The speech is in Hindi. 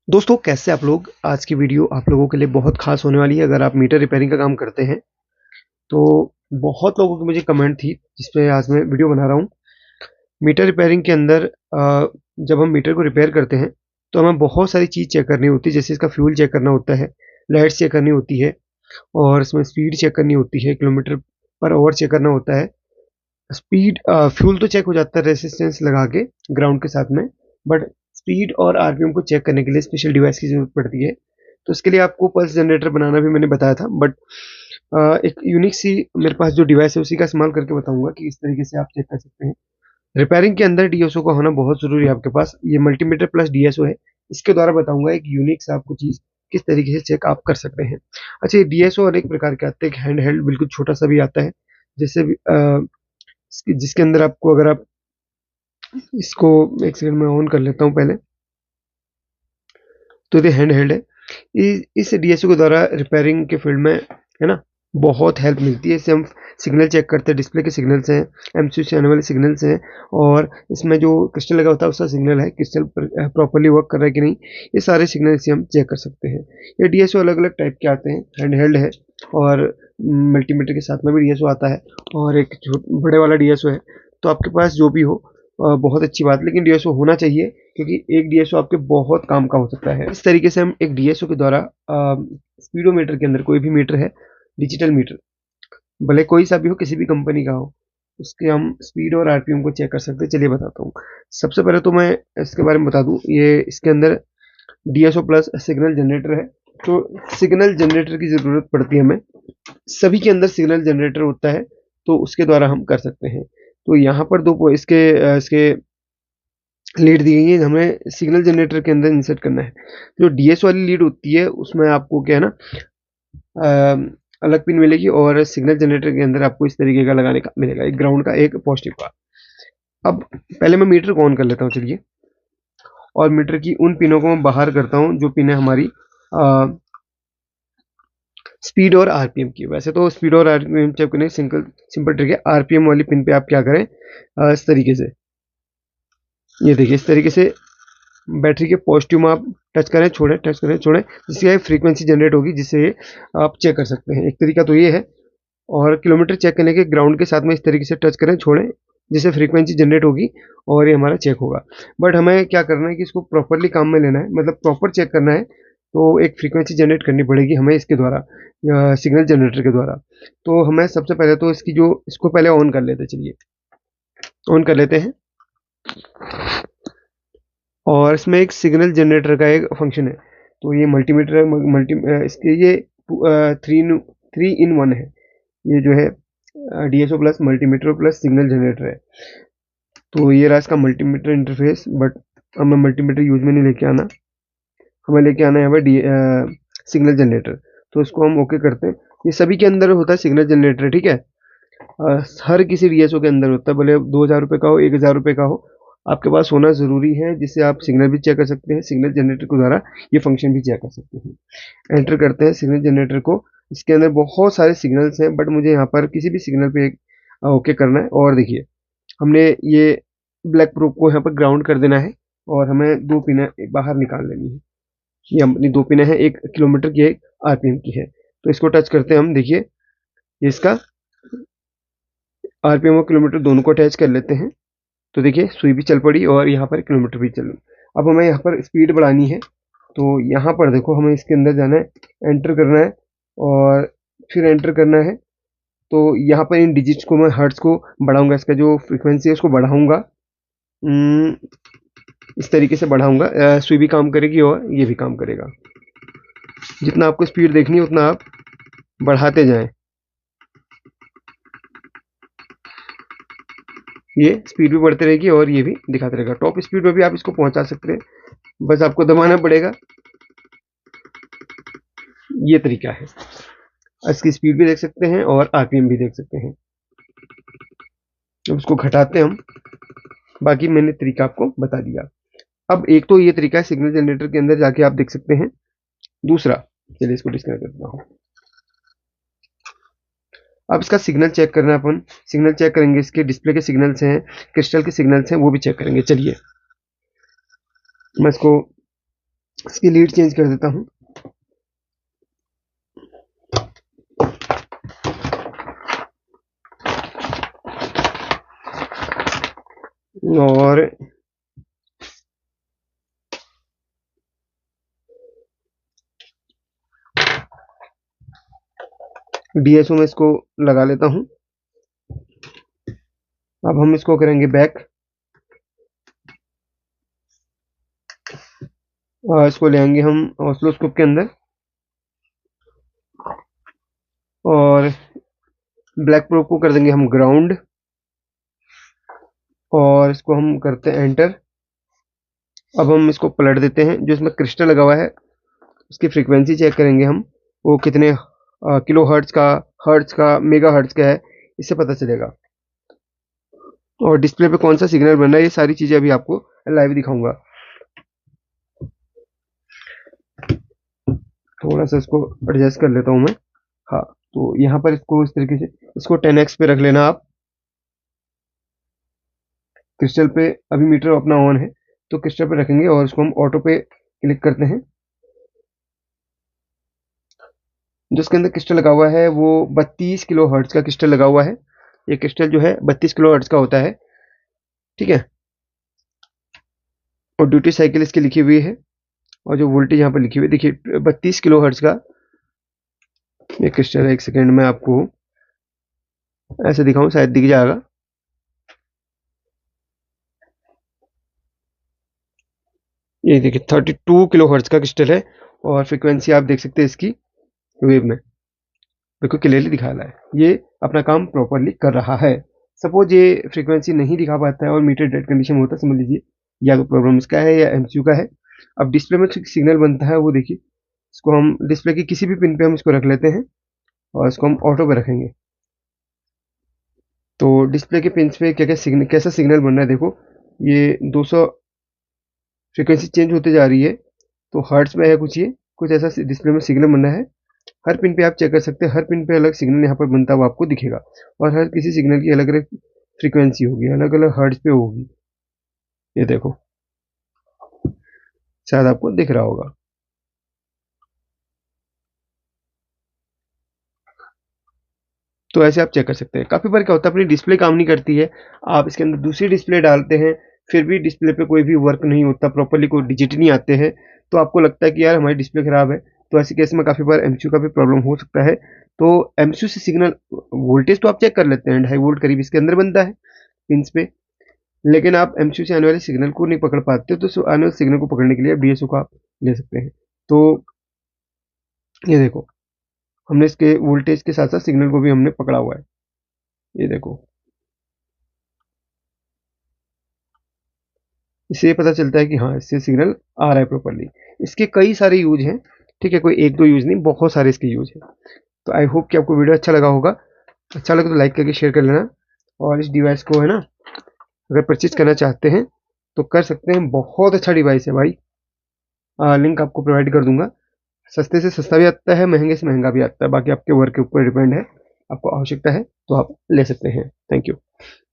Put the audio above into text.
दोस्तों कैसे आप लोग। आज की वीडियो आप लोगों के लिए बहुत खास होने वाली है। अगर आप मीटर रिपेयरिंग का काम करते हैं तो बहुत लोगों की मुझे कमेंट थी जिस पे आज मैं वीडियो बना रहा हूँ। मीटर रिपेयरिंग के अंदर जब हम मीटर को रिपेयर करते हैं तो हमें बहुत सारी चीज़ चेक करनी होती है। जैसे इसका फ्यूल चेक करना होता है, लाइट्स चेक करनी होती है और इसमें स्पीड चेक करनी होती है, किलोमीटर पर आवर चेक करना होता है। स्पीड फ्यूल तो चेक हो जाता है रेसिस्टेंस लगा के ग्राउंड के साथ में, बट स्पीड और आरपीएम को चेक करने के लिए स्पेशल डिवाइस की ज़रूरत पड़ती है। तो इसके लिए आपको पल्स जनरेटर बनाना भी मैंने बताया था, बट एक यूनिक सी मेरे पास जो डिवाइस है उसी का इस्तेमाल करके बताऊंगा कि इस तरीके से आप चेक कर सकते हैं। रिपेयरिंग के अंदर डीएसओ का होना बहुत ज़रूरी है आपके पास। ये मल्टीमीटर प्लस डीएसओ है। इसके द्वारा बताऊंगा एक यूनिक सा आपको चीज़ किस तरीके से चेक आप कर सकते हैं। अच्छा, ये डीएसओ अनेक प्रकार के आते हैं। एक हैंड हेल्ड बिल्कुल छोटा सा भी आता है, जैसे जिसके अंदर आपको, अगर आप इसको एक सेकंड में ऑन कर लेता हूँ पहले, तो ये हैंड हेल्ड है। इस डीएसओ के द्वारा रिपेयरिंग के फील्ड में, है ना, बहुत हेल्प मिलती है। इससे हम सिग्नल चेक करते हैं, डिस्प्ले के सिग्नल्स हैं, एमसीयू से आने वाले सिग्नल्स हैं, और इसमें जो क्रिस्टल लगा होता है उसका सिग्नल है, क्रिस्टल प्रॉपरली वर्क कर रहा है कि नहीं, ये सारे सिग्नल से हम चेक कर सकते हैं। ये डीएसओ अलग अलग टाइप के आते हैं, हैंड हेल्ड है और मल्टीमीटर के साथ में भी डीएसओ आता है, और एक बड़े वाला डीएसओ है। तो आपके पास जो भी हो बहुत अच्छी बात, लेकिन डीएसओ होना चाहिए, क्योंकि एक डीएसओ आपके बहुत काम का हो सकता है। इस तरीके से हम एक डीएसओ के द्वारा स्पीडोमीटर के अंदर, कोई भी मीटर है, डिजिटल मीटर, भले कोई सा भी हो, किसी भी कंपनी का हो, उसके हम स्पीड और आरपीएम को चेक कर सकते हैं। चलिए बताता हूँ। सबसे पहले तो मैं इसके बारे में बता दूं, ये इसके अंदर डीएसओ प्लस सिग्नल जनरेटर है। तो सिग्नल जनरेटर की ज़रूरत पड़ती है हमें, सभी के अंदर सिग्नल जनरेटर होता है, तो उसके द्वारा हम कर सकते हैं। तो यहाँ पर इसके लीड दी गई है, हमें सिग्नल जनरेटर के अंदर इंसर्ट करना है। जो डीएस वाली लीड होती है उसमें आपको क्या है ना, अलग पिन मिलेगी, और सिग्नल जनरेटर के अंदर आपको इस तरीके का लगाने का मिलेगा, एक ग्राउंड का, एक पॉजिटिव का। अब पहले मैं मीटर को ऑन कर लेता हूँ, चलिए, और मीटर की उन पिनों को मैं बाहर करता हूँ जो पिन है हमारी स्पीड और आरपीएम की। वैसे तो स्पीड और आरपीएम चेक करने की सिंपल ट्रिक है। आरपीएम वाली पिन पे आप क्या करें, इस तरीके से, ये देखिए, इस तरीके से बैटरी के पॉजिटिव में आप टच करें छोड़ें, टच करें छोड़ें, जिससे फ्रीक्वेंसी जनरेट होगी, जिससे आप चेक कर सकते हैं। एक तरीका तो ये है। और किलोमीटर चेक करने के ग्राउंड के साथ में इस तरीके से टच करें छोड़ें, जिससे फ्रीक्वेंसी जनरेट होगी और ये हमारा चेक होगा। बट हमें क्या करना है कि इसको प्रॉपरली काम में लेना है, मतलब प्रॉपर चेक करना है, तो एक फ्रीक्वेंसी जनरेट करनी पड़ेगी हमें इसके द्वारा, सिग्नल जनरेटर के द्वारा। तो हमें सबसे पहले तो इसको पहले ऑन कर लेते हैं। चलिए, ऑन कर लेते हैं। और इसमें एक सिग्नल जनरेटर का एक फंक्शन है। तो ये मल्टीमीटर इसके ये थ्री इन वन है। ये जो है DSO plus multimeter plus signal generator है। तो ये रहा इसका मल्टीमीटर इंटरफेस, बट हमें मल्टीमीटर यूज में नहीं लेके आना, हमें लेके आना है हमें सिग्नल जनरेटर। तो इसको हम ओके करते हैं। ये सभी के अंदर होता है सिग्नल जनरेटर, ठीक है। हर किसी डीएसओ के अंदर होता है, भले 2000 रुपये का हो, 1000 रुपये का हो, आपके पास होना ज़रूरी है, जिससे आप सिग्नल भी चेक कर सकते हैं, सिग्नल जनरेटर के द्वारा ये फंक्शन भी चेक कर सकते हैं। एंटर करते हैं सिग्नल जनरेटर को। इसके अंदर बहुत सारे सिग्नल्स हैं, बट मुझे यहाँ पर किसी भी सिग्नल पे एक ओके करना है। और देखिए, हमने ये ब्लैक प्रूफ को यहाँ पर ग्राउंड कर देना है, और हमें दो पिन बाहर निकाल लेनी है। ये अपनी दो पिन है, एक किलोमीटर की, एक आरपीएम की है। तो इसको टच करते हैं हम, देखिए, ये इसका आरपीएम और किलोमीटर दोनों को अटैच कर लेते हैं। तो देखिए, सुई भी चल पड़ी और यहाँ पर किलोमीटर भी चल। अब हमें यहाँ पर स्पीड बढ़ानी है, तो यहाँ पर देखो, हमें इसके अंदर जाना है, एंटर करना है, और फिर एंटर करना है। तो यहाँ पर इन डिजिट्स को मैं हर्ट्स को बढ़ाऊंगा, इसका जो फ्रीक्वेंसी है उसको बढ़ाऊंगा, इस तरीके से बढ़ाऊंगा। सुई भी काम करेगी और ये भी काम करेगा। जितना आपको स्पीड देखनी है उतना आप बढ़ाते जाएं, ये स्पीड भी बढ़ती रहेगी और ये भी दिखाते रहेगा। टॉप स्पीड में भी आप इसको पहुंचा सकते हैं, बस आपको दबाना पड़ेगा। ये तरीका है। इसकी स्पीड भी देख सकते हैं और आरपीएम भी देख सकते हैं। अब इसको घटाते हैं हम। बाकी मैंने तरीका आपको बता दिया। अब एक तो ये तरीका है, सिग्नल जनरेटर के अंदर जाके आप देख सकते हैं। दूसरा, चलिए इसको डिस्कनेक्ट करता हूँ। अब इसका सिग्नल चेक करना है अपन। सिग्नल चेक करेंगे, इसके डिस्प्ले के सिग्नल्स हैं, क्रिस्टल के सिग्नल्स हैं, वो भी चेक करेंगे। चलिए, मैं इसको इसकी लीड चेंज कर देता हूँ। और डीएसओ में इसको लगा लेता हूँ। अब हम इसको करेंगे बैक, और इसको ले आएंगे हम ऑसिलोस्कोप के अंदर, और ब्लैक प्रोब को कर देंगे हम ग्राउंड, और इसको हम करते हैं एंटर। अब हम इसको पलट देते हैं, जो इसमें क्रिस्टल लगा हुआ है उसकी फ्रीक्वेंसी चेक करेंगे हम, वो कितने किलो हर्ट्ज का, मेगा हर्ट्ज का है, इससे पता चलेगा। और डिस्प्ले पे कौन सा सिग्नल बन रहा है, ये सारी चीज़ें अभी आपको लाइव दिखाऊंगा। थोड़ा सा इसको एडजस्ट कर लेता हूँ मैं। हाँ, तो यहाँ पर इसको इस तरीके से, इसको 10x पे रख लेना आप। क्रिस्टल पे अभी मीटर अपना ऑन है, तो क्रिस्टल पे रखेंगे और इसको हम ऑटो पे क्लिक करते हैं। जो इसके अंदर क्रिस्टल लगा हुआ है वो 32 किलो हर्ट्ज का क्रिस्टल लगा हुआ है। ये क्रिस्टल जो है 32 किलो हर्ट्ज का होता है, ठीक है। और ड्यूटी साइकिल इसकी लिखी हुई है, और जो वोल्टेज यहाँ पर लिखी हुई है देखिए 32 किलो हर्ट्ज का ये क्रिस्टल है। एक सेकेंड में आपको ऐसे दिखाऊं, शायद दिख जाएगा। ये देखिए 32 किलो हर्ट्ज का क्रिस्टल है, और फ्रिक्वेंसी आप देख सकते हैं इसकी वेव में, बिल्कुल क्लियरली दिखा रहा है। ये अपना काम प्रॉपरली कर रहा है। सपोज ये फ्रीक्वेंसी नहीं दिखा पाता है और मीटर डेड कंडीशन में होता है, समझ लीजिए या तो प्रॉब्लम इसका है या एमसीयू का है। अब डिस्प्ले में सिग्नल बनता है वो देखिए, इसको हम डिस्प्ले की किसी भी पिन पे हम इसको रख लेते हैं, और इसको हम ऑटो पे रखेंगे। तो डिस्प्ले के पिन पे क्या क्या सिग्नल, कैसा सिग्नल बन रहा है देखो, ये 200 फ्रीक्वेंसी चेंज होते जा रही है, तो हर्ट्ज में है कुछ, ये कुछ ऐसा डिस्प्ले में सिग्नल बन रहा है। हर पिन पे आप चेक कर सकते हैं, हर पिन पे अलग सिग्नल यहाँ पर बनता हुआ आपको दिखेगा, और हर किसी सिग्नल की अलग अलग फ्रीक्वेंसी होगी, अलग अलग हर्ट्ज पे होगी। ये देखो, शायद आपको दिख रहा होगा। तो ऐसे आप चेक कर सकते हैं। काफ़ी बार क्या होता है, अपनी डिस्प्ले काम नहीं करती है, आप इसके अंदर दूसरी डिस्प्ले डालते हैं, फिर भी डिस्प्ले पे कोई भी वर्क नहीं होता प्रॉपरली, कोई डिजिट नहीं आते हैं, तो आपको लगता है कि यार हमारी डिस्प्ले खराब है। तो ऐसे केस में काफ़ी बार एमसीयू का भी प्रॉब्लम हो सकता है। तो एमसीयू से सिग्नल वोल्टेज तो आप चेक कर लेते हैं, 2.5 वोल्ट करीब इसके अंदर बनता है पिंस पे, लेकिन आप एमसीयू से आने वाले सिग्नल को नहीं पकड़ पाते, तो आने वाले सिग्नल को पकड़ने के लिए आप डीएसओ का आप ले सकते हैं। तो ये देखो, हमने इसके वोल्टेज के साथ साथ सिग्नल को भी हमने पकड़ा हुआ है। ये देखो, इससे ये पता चलता है कि हाँ, इससे सिग्नल आ रहा है प्रॉपरली। इसके कई सारे यूज हैं, ठीक है, कोई एक दो यूज नहीं, बहुत सारे इसके यूज हैं। तो आई होप कि आपको वीडियो अच्छा लगा होगा। अच्छा लगे तो लाइक करके शेयर कर लेना, और इस डिवाइस को है ना, अगर परचेज करना चाहते हैं तो कर सकते हैं। बहुत अच्छा डिवाइस है भाई, लिंक आपको प्रोवाइड कर दूंगा। सस्ते से सस्ता भी आता है, महंगे से महंगा भी आता है, बाकी आपके वर्क के ऊपर डिपेंड है। आपको आवश्यकता है तो आप ले सकते हैं। Thank you.